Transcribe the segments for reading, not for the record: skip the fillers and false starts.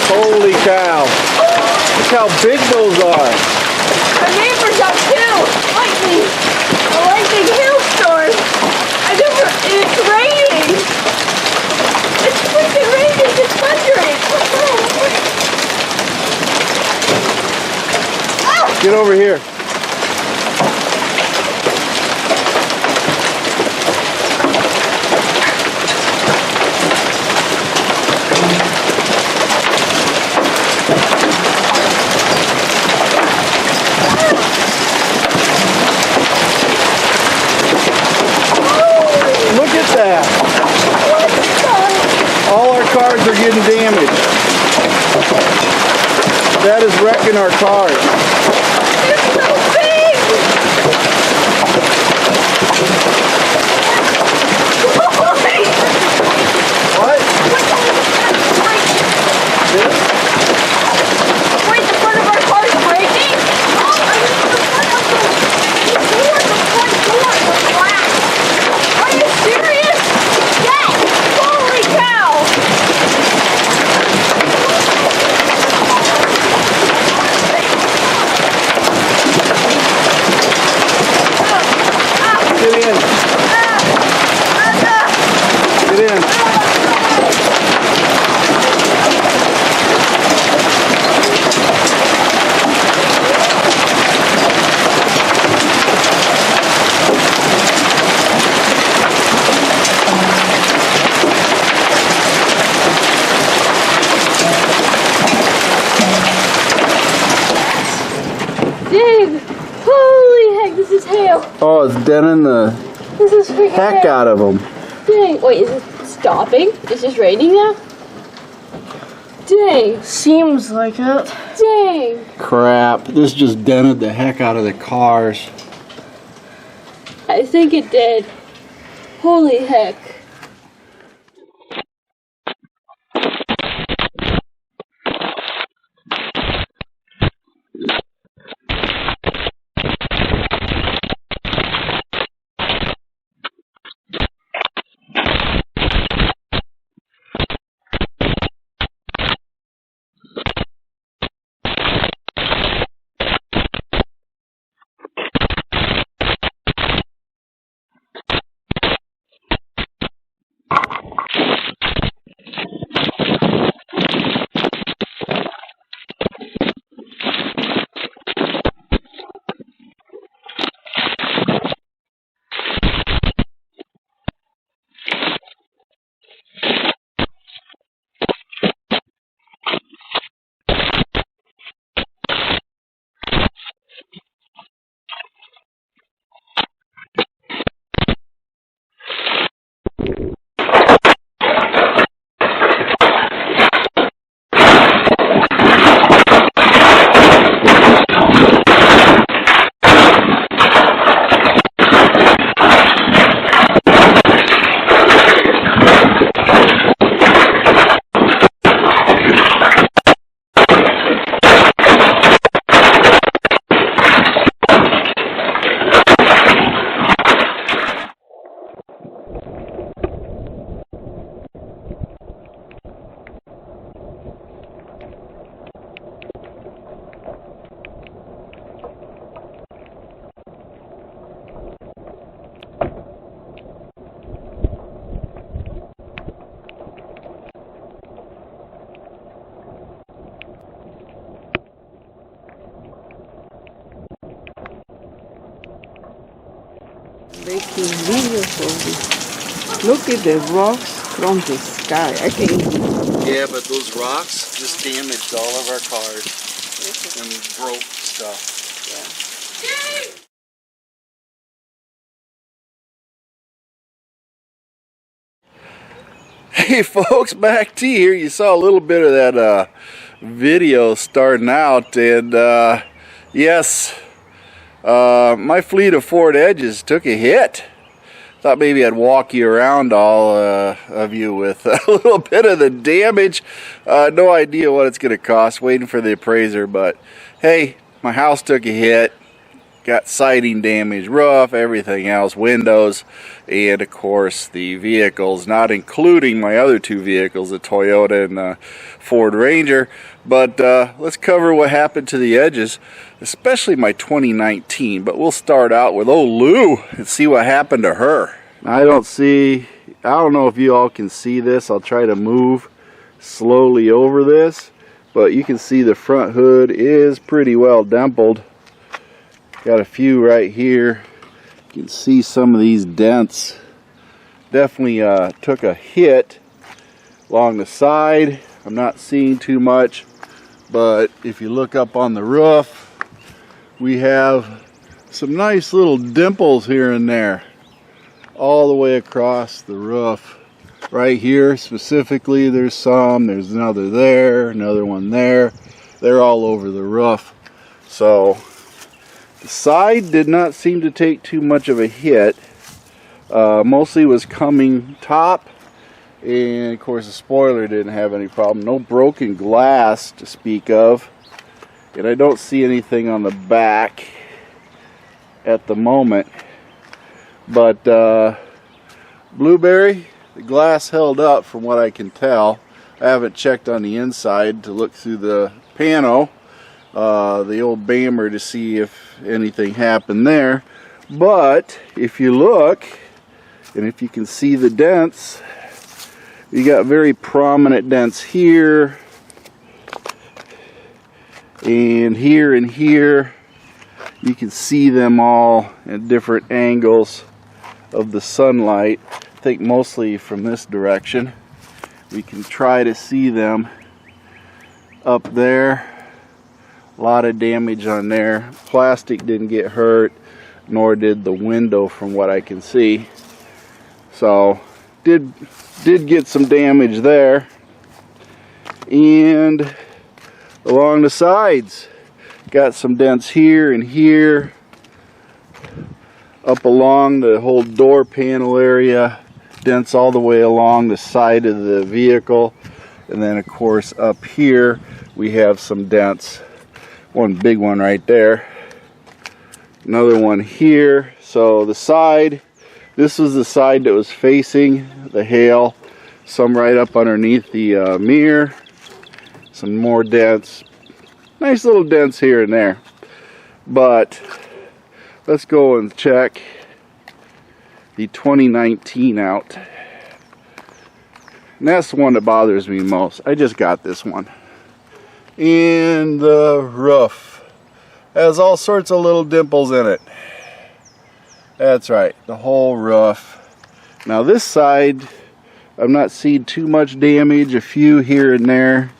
Holy cow. Look how big those are. Our neighbors have two a lightning hailstorm. It's raining. It's freaking raining. It's thundering. Get over here. Look at that. All our cars are getting damaged. That is wrecking our cars. They're so big. What? This? Wait, the front of our car is breaking? Oh, I mean, the front of the front door was black. Are you serious? Yes! Holy cow! Get in. Get in. Dang! Holy heck, this is hail. Oh, it's denting the This is freaking heck hail. out of them. Dang. Wait, is it stopping? Is this raining now? Dang. Seems like it. Dang. Crap. This just dented the heck out of the cars. I think it did. Holy heck. Making videos of this. Look at the rocks from the sky. I think. Yeah, but those rocks just damaged all of our cars and broke stuff. Hey folks, MACT here. You saw a little bit of that video starting out, and yes, my fleet of Ford Edges took a hit. Thought maybe I'd walk you around, all of you, with a little bit of the damage. No idea what it's going to cost, waiting for the appraiser, but hey, my house took a hit. got siding damage, roof, everything else, windows, and of course the vehicles, not including my other two vehicles, the Toyota and the Ford Ranger. But let's cover what happened to the edges, especially my 2019. But we'll start out with old Lou and see what happened to her. I don't know if you all can see this. I'll try to move slowly over this, but you can see the front hood is pretty well dimpled. Got a few right here. You can see some of these dents. Definitely took a hit along the side. I'm not seeing too much, but if you look up on the roof, we have some nice little dimples here and there all the way across the roof. Right here specifically, there's some. There's another there, another one there. They're all over the roof. So the side did not seem to take too much of a hit. Mostly was coming top, and of course the spoiler didn't have any problem. No broken glass to speak of, and I don't see anything on the back at the moment. But Blueberry, the glass held up from what I can tell. I haven't checked on the inside to look through the pano, the old Bammer, to see if anything happened there. But if you look, and if you can see the dents, you got very prominent dents here, and here and here. You can see them all at different angles of the sunlight. I think mostly from this direction. We can try to see them up there. A lot of damage on there. Plastic didn't get hurt, nor did the window from what I can see. So did get some damage there. And along the sides, got some dents here and here. Up along the whole door panel area, dents all the way along the side of the vehicle. And then of course up here we have some dents. One big one right there, another one here. So the side, this was the side that was facing the hail. Some right up underneath the mirror. Some more dents. Nice little dents here and there. But let's go and check the 2019 out. And that's the one that bothers me most. I just got this one. And the roof has all sorts of little dimples in it. That's right, the whole roof. Now this side, I'm not seeing too much damage. A few here and there.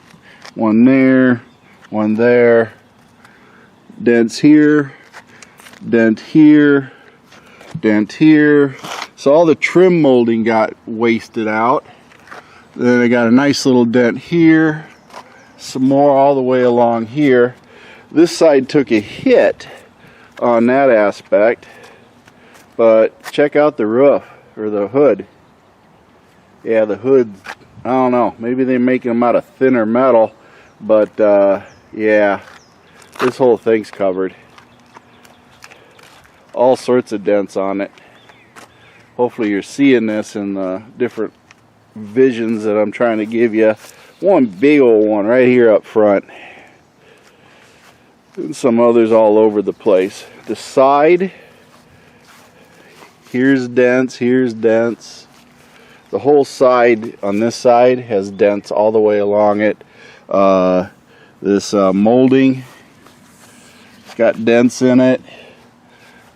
One there, one there. Dents here. Dent here, dent here. So all the trim molding got wasted out. Then I got a nice little dent here, some more all the way along here. This side took a hit on that aspect, but check out the roof, or the hood. Yeah, the hood, I don't know, maybe they're making them out of thinner metal, but yeah, this whole thing's covered. All sorts of dents on it. Hopefully you're seeing this in the different visions that I'm trying to give you. One big old one right here up front. And some others all over the place. The side, here's dents, here's dents. The whole side on this side has dents all the way along it. This molding got dents in it.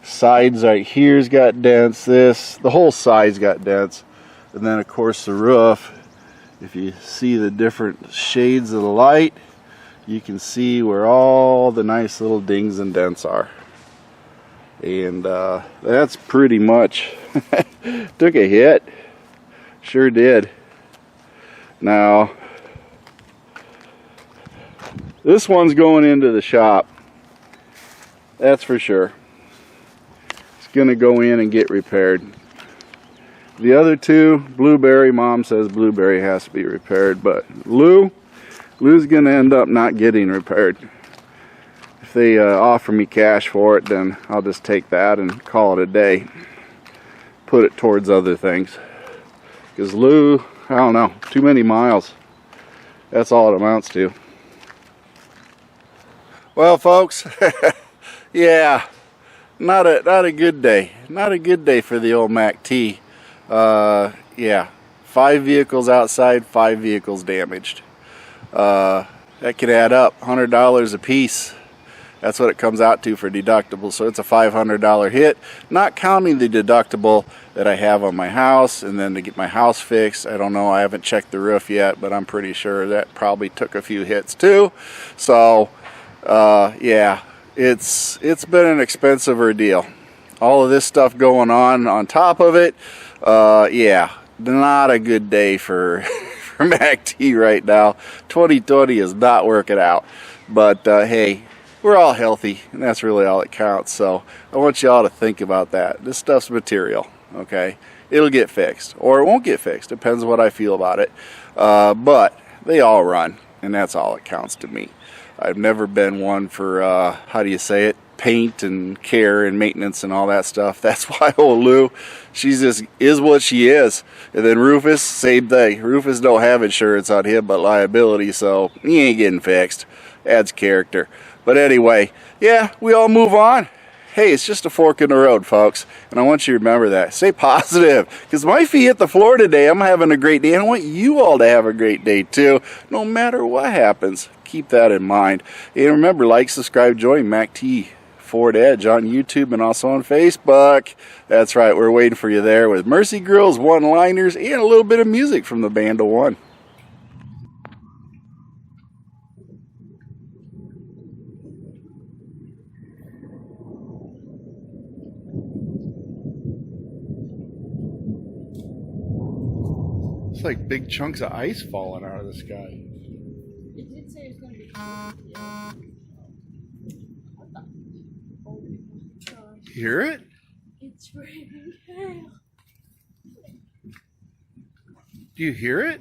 Sides right here's got dents. The whole side's got dents. And then of course the roof, if you see the different shades of the light, you can see where all the nice little dings and dents are. And that's pretty much took a hit. Sure did. Now this one's going into the shop, that's for sure. Gonna go in and get repaired. The other two, Blueberry, Mom says Blueberry has to be repaired, but Lou's gonna end up not getting repaired. if they offer me cash for it, then I'll just take that and call it a day. Put it towards other things. Because Lou, I don't know, too many miles. That's all it amounts to. Well, folks, yeah, not a good day. Not a good day for the old MACT. Yeah, 5 vehicles outside, 5 vehicles damaged. That could add up, $100 a piece. That's what it comes out to for deductible. So it's a $500 hit, not counting the deductible that I have on my house, and then to get my house fixed. I don't know, I haven't checked the roof yet, but I'm pretty sure that probably took a few hits too. So yeah, it's been an expensive ordeal. All of this stuff going on top of it. Yeah, not a good day for for MACT right now. 2020 is not working out, but hey, we're all healthy, and that's really all that counts. So I want you all to think about that. This stuff's material, okay? It'll get fixed, or it won't get fixed. Depends on what I feel about it. But they all run, and that's all that counts to me. I've never been one for, how do you say it, paint and care and maintenance and all that stuff. That's why old Lou, she just is what she is. And then Rufus, same thing. Rufus don't have insurance on him but liability, so he ain't getting fixed. Adds character. But anyway, yeah, we all move on. Hey, it's just a fork in the road, folks. And I want you to remember that. Stay positive. Because my feet hit the floor today. I'm having a great day. And I want you all to have a great day, too. No matter what happens. Keep that in mind. And remember, like, subscribe, join MACTFORDEDGE on YouTube and also on Facebook. That's right. We're waiting for you there with Mercy Grills, one-liners, and a little bit of music from the Band of One. It's like big chunks of ice falling out of the sky. It did say it was going to be cold. Yeah. What the? Oh my gosh. Hear it? It's raining hail. Do you hear it?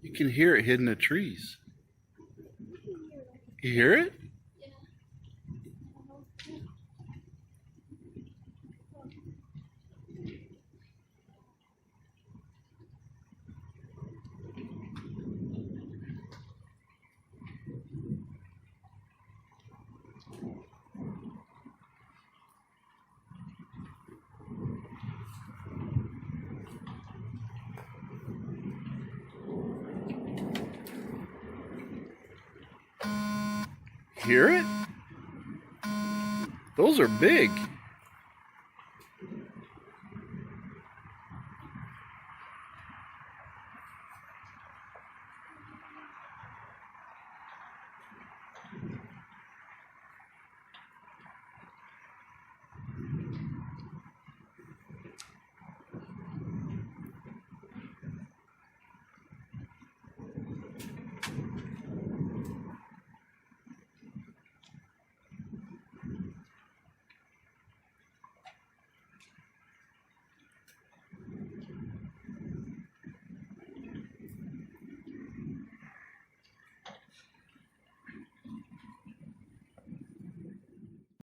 You can hear it hidden in the trees. You hear it? Hear it? Those are big.